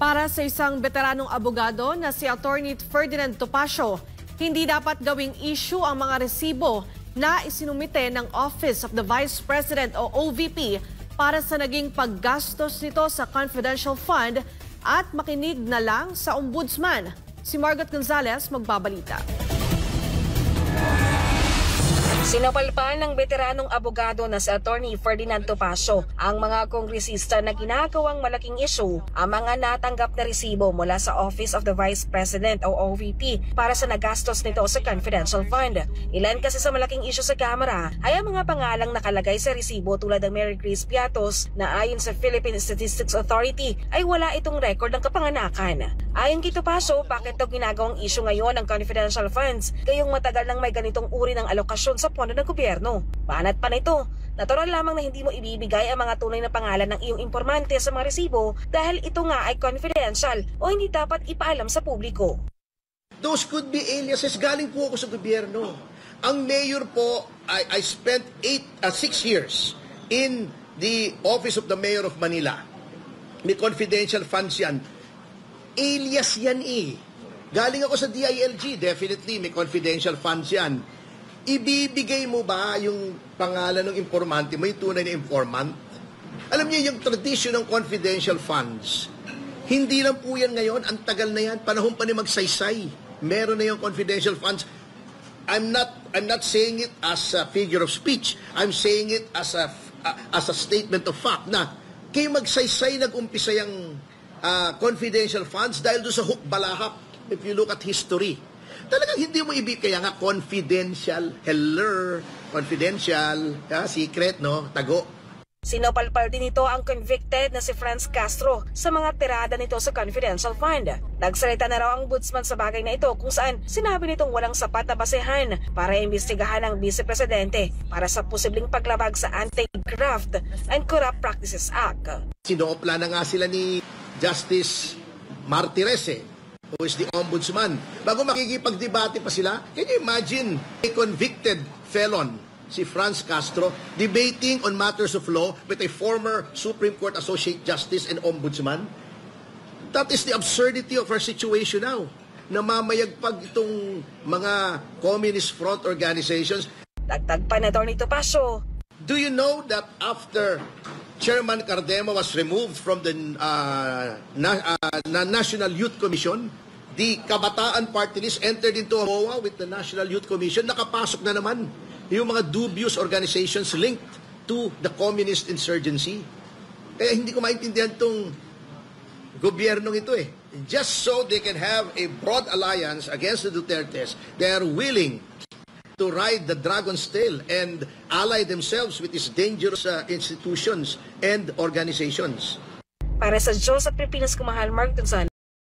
Para sa isang veteranong abogado na si Attorney Ferdinand Topacio, hindi dapat gawing issue ang mga resibo na isinumite ng Office of the Vice President o OVP para sa naging paggastos nito sa confidential fund at makinig na lang sa ombudsman. Si Margot Gonzalez magbabalita. Sinapalpal ng veteranong abogado na si Attorney Ferdinand Topacio ang mga kongresista na ginagawang malaking issue ang mga natanggap na resibo mula sa Office of the Vice President o OVP para sa nagastos nito sa confidential fund. Ilan kasi sa malaking issue sa Kamara ay ang mga pangalang nakalagay sa resibo tulad ng Mary Grace Piatos na ayon sa Philippine Statistics Authority ay wala itong record ng kapanganakan. Ayon kay Topacio, bakit daw ginagawang issue ngayon ng confidential funds gayong matagal nang may ganitong uri ng alokasyon sa pondo ng gobyerno? Banat pa nito, natural lamang na hindi mo ibibigay ang mga tunay na pangalan ng iyong impormante sa mga resibo dahil ito nga ay confidential o hindi dapat ipaalam sa publiko. Those could be aliases. Galing po ako sa gobyerno. Ang mayor po, I spent 6 years in the office of the mayor of Manila. May confidential funds yan. Alias yan eh. Galing ako sa DILG, definitely may confidential funds yan. Ibibigay mo ba yung pangalan ng informante mo, yung tunay na informant? Alam niyo, yung tradition ng confidential funds, hindi lang po yan ngayon, ang tagal na yan, panahon pa ni magsaysay. Meron na yung confidential funds. I'm not saying it as a figure of speech. I'm saying it as a statement of fact na kay magsaysay nag-umpisa yung confidential funds dahil doon sa hook balahap. If you look at history, talagang hindi mo kaya nga confidential, confidential, secret, no, tago. Sinopalpal din ito ang convicted na si Franz Castro sa mga tirada nito sa confidential fund. Nagsalita na raw ang ombudsman sa bagay na ito kung saan sinabi nitong walang sapat na basehan para imbestigahan ang Vice Presidente para sa posibleng paglabag sa Anti-Graft and Corrupt Practices Act. Sinoopla na nga sila ni Justice Martirez, who is the ombudsman. Bago makikipagdebate pa sila, can you imagine a convicted felon, si Franz Castro, debating on matters of law with a former Supreme Court Associate Justice and Ombudsman? That is the absurdity of our situation now. Namamayagpag itong mga communist front organizations. Dagdag pa na Attorney Topacio. Do you know that after Chairman Cardemo was removed from the National Youth Commission, the Kabataan Party List entered into a MOA with the National Youth Commission. Nakapasok na naman yung mga dubious organizations linked to the communist insurgency. Kaya hindi ko maintindihan itong gobyernong ito eh. Just so they can have a broad alliance against the Dutertes, they are willing to ride the dragon's tail and ally themselves with these dangerous institutions and organizations. Para sa Diyos at Pilipinas, kumahal, Mark Gonzalez.